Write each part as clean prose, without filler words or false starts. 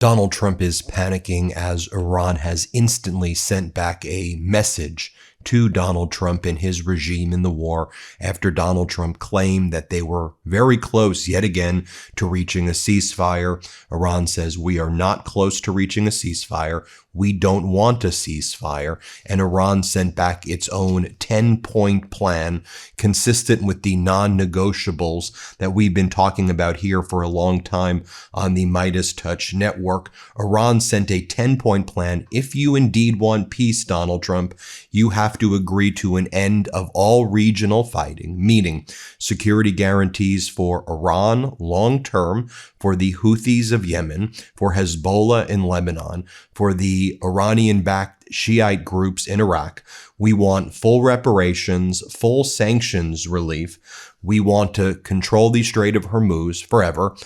Donald Trump is panicking as Iran has instantly sent back a message to Donald Trump and his regime in the war after Donald Trump claimed that they were very close yet again to reaching a ceasefire. Iran says we are not close to reaching a ceasefire. We don't want a ceasefire. And Iran sent back its own 10-point plan consistent with the non-negotiables that we've been talking about here for a long time on the MeidasTouch network. Iran sent a 10-point plan. If you indeed want peace, Donald Trump, you have to agree to an end of all regional fighting, meaning security guarantees for Iran long-term, for the Houthis of Yemen, for Hezbollah in Lebanon, for the Iranian-backed Shiite groups in Iraq. We want full reparations, full sanctions relief. We want to control the Strait of Hormuz forever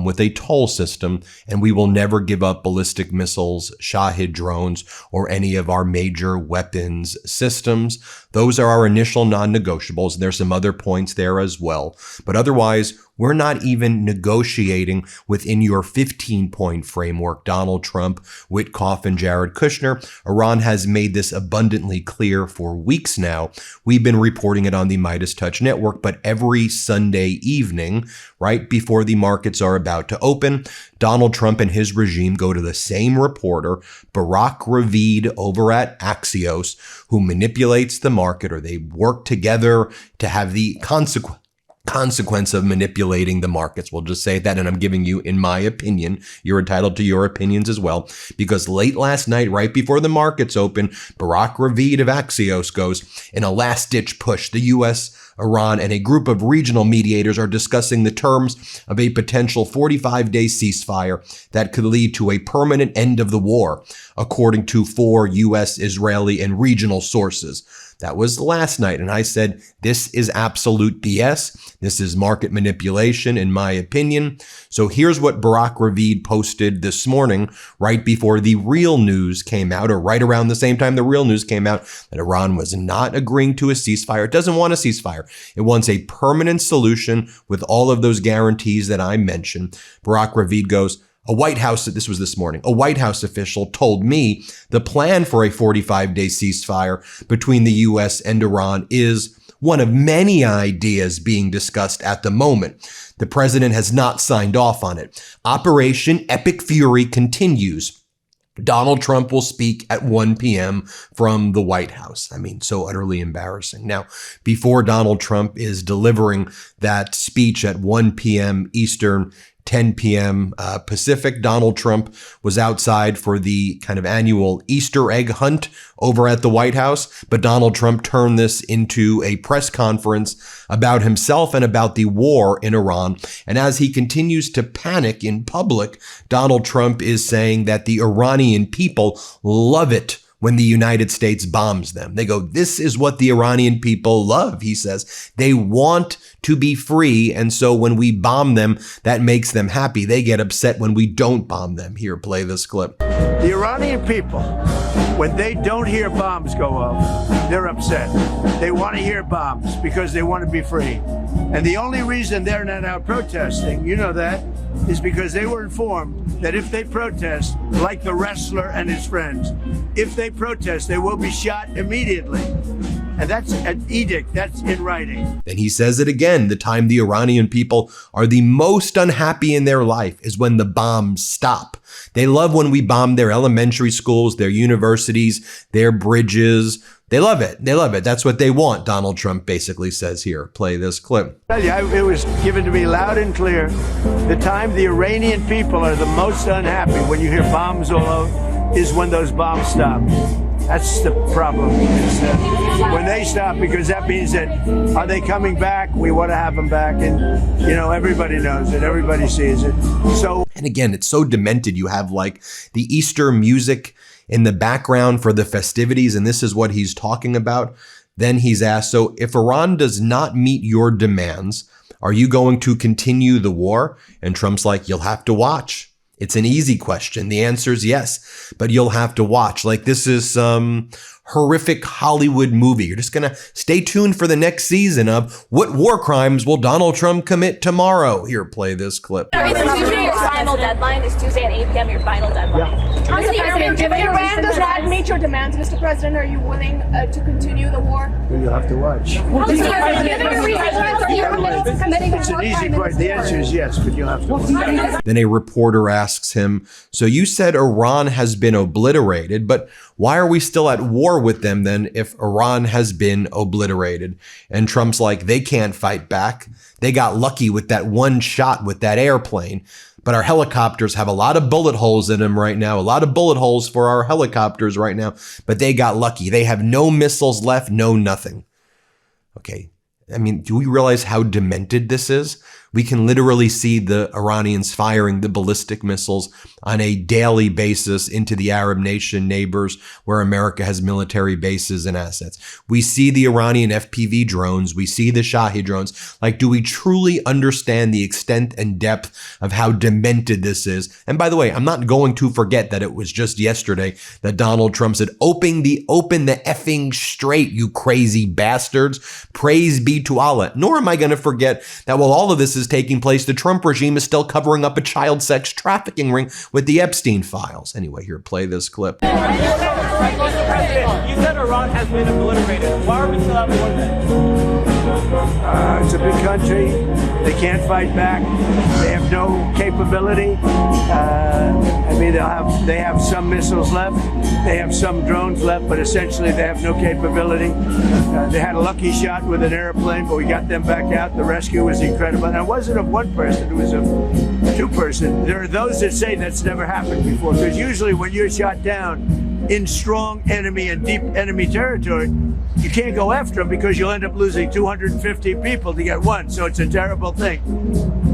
with a toll system, and we will never give up ballistic missiles, Shahid drones, or any of our major weapons systems. Those are our initial non-negotiables. There's some other points there as well. But otherwise, we're not even negotiating within your 15-point framework, Donald Trump, Witkoff, and Jared Kushner. Iran has made this abundantly clear for weeks now. We've been reporting it on the MeidasTouch network, but every Sunday evening, right before the markets are about to open, Donald Trump and his regime go to the same reporter, Barack Ravid over at Axios, who manipulates the market, or they work together to have the consequence of manipulating the markets. We'll just say that, and I'm giving you, in my opinion, you're entitled to your opinions as well, because late last night, right before the markets open, Barack Ravid of Axios goes, in a last-ditch push, the U.S., Iran, and a group of regional mediators are discussing the terms of a potential 45-day ceasefire that could lead to a permanent end of the war, according to 4 U.S., Israeli, and regional sources. That was last night, and I said, this is absolute BS. This is market manipulation, in my opinion. So here's what Barack Ravid posted this morning, right before the real news came out, or right around the same time the real news came out, that Iran was not agreeing to a ceasefire. It doesn't want a ceasefire. It wants a permanent solution with all of those guarantees that I mentioned. Barack Ravid goes, this was this morning, a White House official told me the plan for a 45-day ceasefire between the U.S. and Iran is one of many ideas being discussed at the moment. The president has not signed off on it. Operation Epic Fury continues. Donald Trump will speak at 1 p.m. from the White House. I mean, so utterly embarrassing. Now, before Donald Trump is delivering that speech at 1 p.m. Eastern, 10 p.m. Pacific, Donald Trump was outside for the kind of annual Easter egg hunt over at the White House. But Donald Trump turned this into a press conference about himself and about the war in Iran. And as he continues to panic in public, Donald Trump is saying that the Iranian people love it when the United States bombs them. They go, this is what the Iranian people love, he says. They want to be free, and so when we bomb them, that makes them happy. They get upset when we don't bomb them. Here, play this clip. The Iranian people, when they don't hear bombs go off, they're upset. They want to hear bombs because they want to be free. And the only reason they're not out protesting, you know that, is because they were informed that if they protest, like the wrestler and his friends, if they protest, they will be shot immediately. And that's an edict. That's in writing. Then he says it again. The time the Iranian people are the most unhappy in their life is when the bombs stop. They love when we bomb their elementary schools, their universities, their bridges. They love it. They love it. That's what they want, Donald Trump basically says here. Play this clip. It was given to me loud and clear. The time the Iranian people are the most unhappy when you hear bombs all over is when those bombs stop. That's the problem. When they stop, because that means that, are they coming back? We want to have them back. And, you know, everybody knows it. Everybody sees it. So, and again, it's so demented. You have like the Easter music in the background for the festivities, and this is what he's talking about. Then he's asked, so if Iran does not meet your demands, are you going to continue the war? And Trump's like, you'll have to watch. It's an easy question. The answer is yes, but you'll have to watch. Like, this is some horrific Hollywood movie. You're just going to stay tuned for the next season of What War Crimes Will Donald Trump Commit Tomorrow? Here, play this clip. Is Tuesday your final deadline? Is Tuesday at 8 p.m. your final deadline? If Iran does not meet your demands, Mr. President, are you willing to continue the war? You'll have to watch. It's an easy question. The answer is yes, but you'll have to watch. Then a reporter asks him, so you said Iran has been obliterated, but why are we still at war with them then if Iran has been obliterated? And Trump's like, they can't fight back. They got lucky with that one shot with that airplane. But our helicopters have a lot of bullet holes in them right now, a lot of bullet holes for our helicopters right now. But they got lucky. They have no missiles left, no nothing. Okay. I mean, do we realize how demented this is? We can literally see the Iranians firing the ballistic missiles on a daily basis into the Arab nation neighbors where America has military bases and assets. We see the Iranian FPV drones. We see the Shahed drones. Like, do we truly understand the extent and depth of how demented this is? And by the way, I'm not going to forget that it was just yesterday that Donald Trump said, open the effing straight, you crazy bastards. Praise be to Allah. Nor am I going to forget that while all of this is taking place, the Trump regime is still covering up a child sex trafficking ring with the Epstein files. Anyway, here, play this clip. Mr. President, you said Iran has been obliterated. Why are we still at war? It's a big country. They can't fight back. They have no capability. I mean, they have some missiles left. They have some drones left, but essentially they have no capability. They had a lucky shot with an airplane, but we got them back out. The rescue was incredible. And it wasn't of one person, it was of two person. There are those that say that's never happened before, because usually when you're shot down in strong enemy and deep enemy territory, you can't go after them because you'll end up losing 250 people to get one. So it's a terrible thing.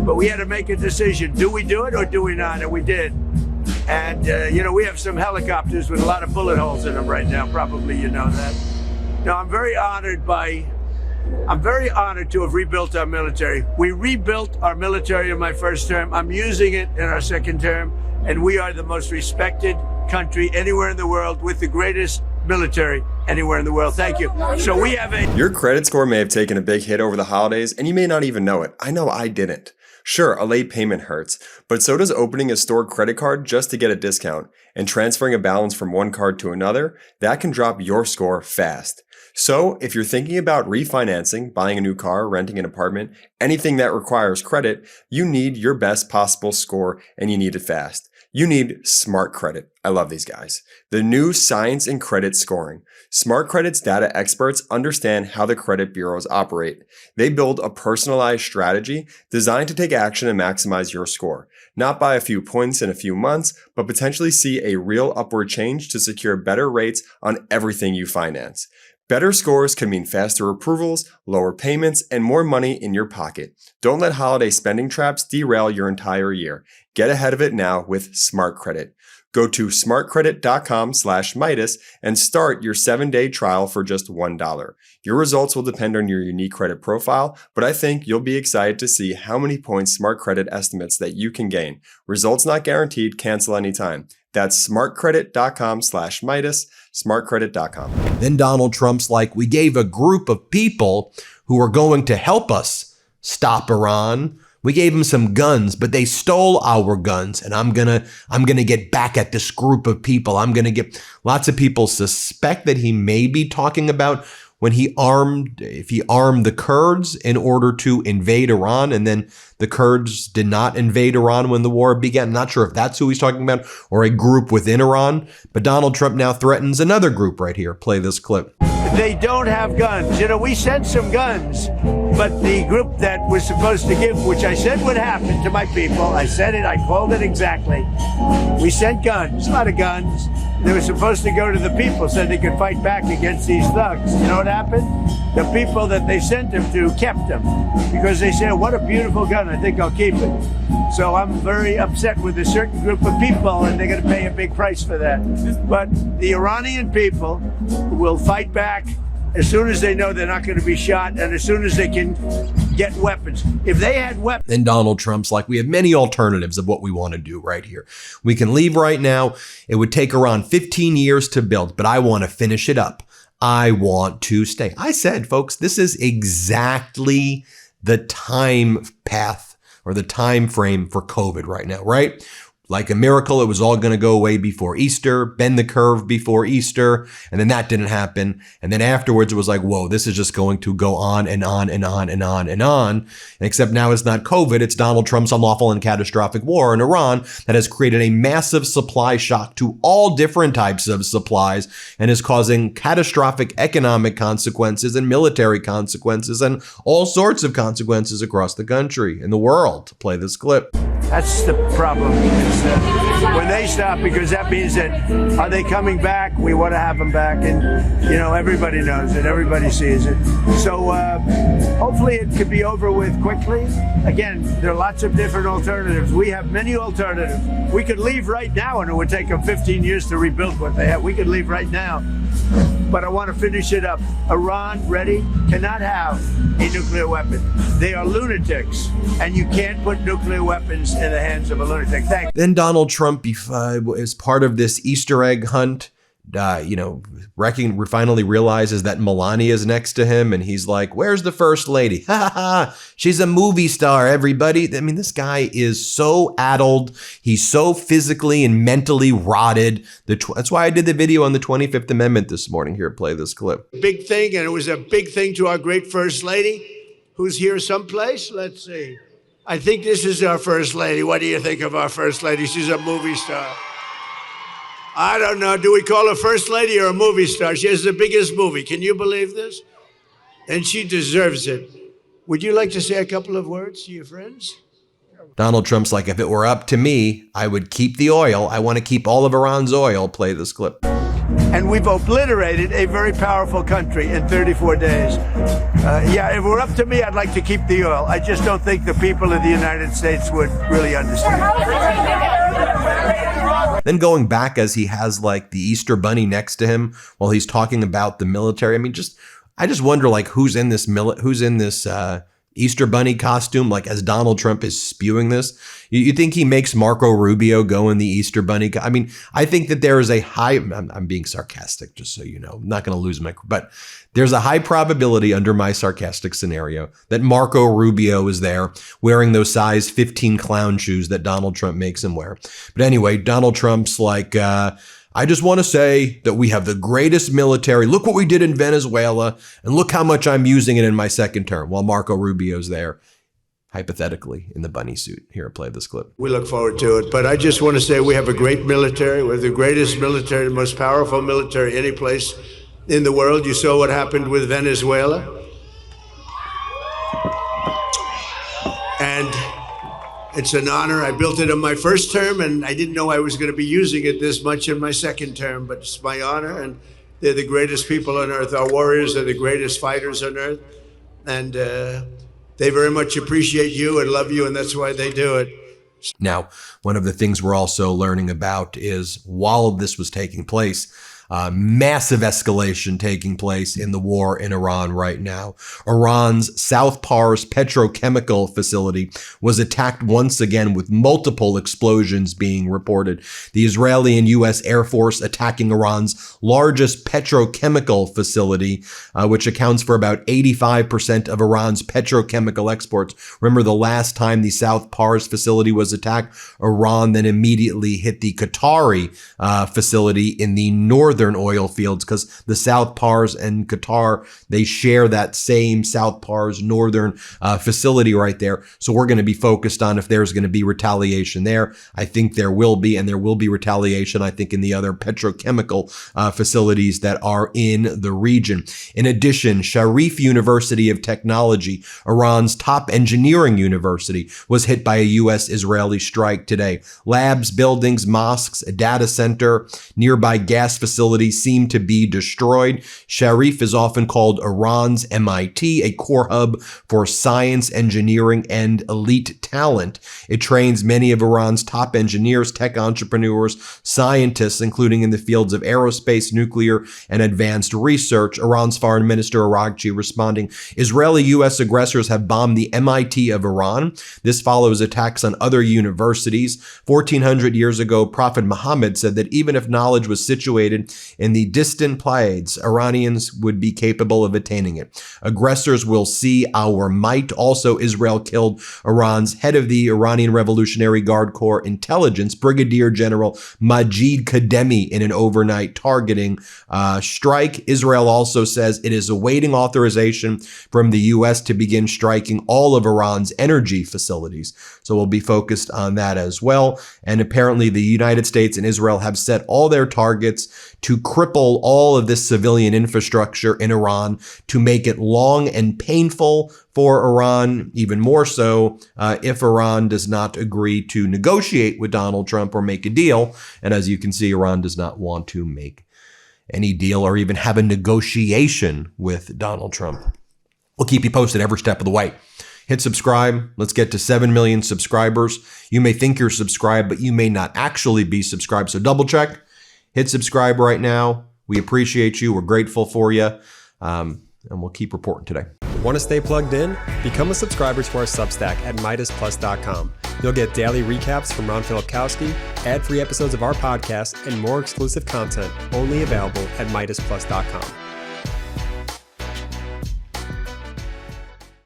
But we had to make a decision. Do we do it or do we not? And we did. And, we have some helicopters with a lot of bullet holes in them right now. Probably you know that. Now, I'm very honored to have rebuilt our military. We rebuilt our military in my first term. I'm using it in our second term. And we are the most respected country anywhere in the world with the greatest military anywhere in the world. Thank you. So we have Your credit score may have taken a big hit over the holidays, and you may not even know it. I know I didn't. Sure, a late payment hurts, but so does opening a stored credit card just to get a discount, and transferring a balance from one card to another. That can drop your score fast. So if you're thinking about refinancing, buying a new car, renting an apartment, anything that requires credit, you need your best possible score, and you need it fast. You need Smart Credit. I love these guys. The new science in credit scoring. Smart Credit's data experts understand how the credit bureaus operate. They build a personalized strategy designed to take action and maximize your score. Not by a few points in a few months, but potentially see a real upward change to secure better rates on everything you finance. Better scores can mean faster approvals, lower payments, and more money in your pocket. Don't let holiday spending traps derail your entire year. Get ahead of it now with Smart Credit. Go to smartcredit.com/Meidas and start your 7-day trial for just $1. Your results will depend on your unique credit profile, but I think you'll be excited to see how many points Smart Credit estimates that you can gain. Results not guaranteed, cancel anytime. That's smartcredit.com/Meidas, smartcredit.com. Then Donald Trump's like, we gave a group of people who are going to help us stop Iran. We gave them some guns, but they stole our guns. And I'm gonna get back at this group of people. I'm gonna get lots of people suspect that he may be talking about when he armed the Kurds in order to invade Iran, and then the Kurds did not invade Iran when the war began. I'm not sure if that's who he's talking about or a group within Iran, but Donald Trump now threatens another group right here. Play this clip. They don't have guns. We sent some guns, but the group that was supposed to give, which I said would happen to my people, I said it, I called it exactly. We sent guns, a lot of guns. They were supposed to go to the people so they could fight back against these thugs. You know what happened? The people that they sent them to kept them because they said, what a beautiful gun, I think I'll keep it. So I'm very upset with a certain group of people, and they're going to pay a big price for that. But the Iranian people will fight back as soon as they know they're not going to be shot, and as soon as they can get weapons. If they had weapons. And Donald Trump's like, we have many alternatives of what we want to do right here. We can leave right now. It would take around 15 years to build, but I want to finish it up. I want to stay. I said, folks, this is exactly the time path or the time frame for COVID right now, right? Like a miracle, it was all going to go away before Easter, bend the curve before Easter, and then that didn't happen. And then afterwards, it was like, whoa, this is just going to go on and on and on and on and on. And except now it's not COVID, it's Donald Trump's unlawful and catastrophic war in Iran that has created a massive supply shock to all different types of supplies and is causing catastrophic economic consequences and military consequences and all sorts of consequences across the country and the world. Play this clip. That's the problem. When they stop, because that means that, are they coming back? We want to have them back. And, you know, everybody knows it. Everybody sees it. So hopefully it could be over with quickly. Again, there are lots of different alternatives. We have many alternatives. We could leave right now and it would take them 15 years to rebuild what they have. We could leave right now. But I want to finish it up. Iran, ready, cannot have a nuclear weapon. They are lunatics, and you can't put nuclear weapons in the hands of a lunatic. Thank you. Then Donald Trump, as part of this Easter egg hunt, finally realizes that Melania is next to him, and he's like, "Where's the first lady? Ha ha ha! She's a movie star, everybody." I mean, this guy is so addled. He's so physically and mentally rotted. That's why I did the video on the 25th Amendment this morning. Here, play this clip. Big thing, and it was a big thing to our great first lady, who's here someplace. Let's see. I think this is our first lady. What do you think of our first lady? She's a movie star. I don't know. Do we call her first lady or a movie star? She has the biggest movie. Can you believe this? And she deserves it. Would you like to say a couple of words to your friends? Donald Trump's like, if it were up to me, I would keep the oil. I want to keep all of Iran's oil. Play this clip. And we've obliterated a very powerful country in 34 days. If it were up to me, I'd like to keep the oil. I just don't think the people of the United States would really understand. Then going back as he has like the Easter bunny next to him while he's talking about the military. I mean, I just wonder like who's in this Easter bunny costume, like as Donald Trump is spewing this. You think he makes Marco Rubio go in the Easter bunny? I mean, I think that there is a high, I'm being sarcastic, just so you know, I'm not going to lose but there's a high probability under my sarcastic scenario that Marco Rubio is there wearing those size 15 clown shoes that Donald Trump makes him wear. But anyway, Donald Trump's like, I just want to say that we have the greatest military. Look what we did in Venezuela, and look how much I'm using it in my second term, while Marco Rubio's there, hypothetically, in the bunny suit. Here, play this clip. We look forward to it, but I just want to say we have a great military. We have the greatest military, the most powerful military any place in the world. You saw what happened with Venezuela. And it's an honor. I built it in my first term, and I didn't know I was going to be using it this much in my second term, but it's my honor, and they're the greatest people on earth. Our warriors are the greatest fighters on earth, and they very much appreciate you and love you, and that's why they do it. Now, one of the things we're also learning about is while this was taking place, massive escalation taking place in the war in Iran right now. Iran's South Pars petrochemical facility was attacked once again with multiple explosions being reported. The Israeli and U.S. Air Force attacking Iran's largest petrochemical facility, which accounts for about 85% of Iran's petrochemical exports. Remember the last time the South Pars facility was attacked, Iran then immediately hit the Qatari facility in the northern oil fields, because the South Pars and Qatar, they share that same South Pars northern facility right there. So we're going to be focused on if there's going to be retaliation there. I think there will be, and there will be retaliation, I think, in the other petrochemical facilities that are in the region. In addition, Sharif University of Technology, Iran's top engineering university, was hit by a U.S.-Israeli strike today. Labs, buildings, mosques, a data center, nearby gas facilities, facilities seem to be destroyed. Sharif is often called Iran's MIT, a core hub for science, engineering, and elite talent. It trains many of Iran's top engineers, tech entrepreneurs, scientists, including in the fields of aerospace, nuclear, and advanced research. Iran's Foreign Minister Araghchi responding, Israeli U.S. aggressors have bombed the MIT of Iran. This follows attacks on other universities. 1400 years ago, Prophet Muhammad said that even if knowledge was situated in the distant Pleiades, Iranians would be capable of attaining it. Aggressors will see our might. Also, Israel killed Iran's head of the Iranian Revolutionary Guard Corps intelligence, Brigadier General Majid Kademi, in an overnight targeting strike. Israel also says it is awaiting authorization from the U.S. to begin striking all of Iran's energy facilities. So we'll be focused on that as well. And apparently the United States and Israel have set all their targets to cripple all of this civilian infrastructure in Iran, to make it long and painful for Iran, even more so if Iran does not agree to negotiate with Donald Trump or make a deal. And as you can see, Iran does not want to make any deal or even have a negotiation with Donald Trump. We'll keep you posted every step of the way. Hit subscribe. Let's get to 7 million subscribers. You may think you're subscribed, but you may not actually be subscribed. So double check. Hit subscribe right now. We appreciate you. We're grateful for you. And we'll keep reporting today. Want to stay plugged in? Become a subscriber to our Substack at MeidasPlus.com. You'll get daily recaps from Ron Filipkowski, ad-free episodes of our podcast, and more exclusive content only available at MeidasPlus.com.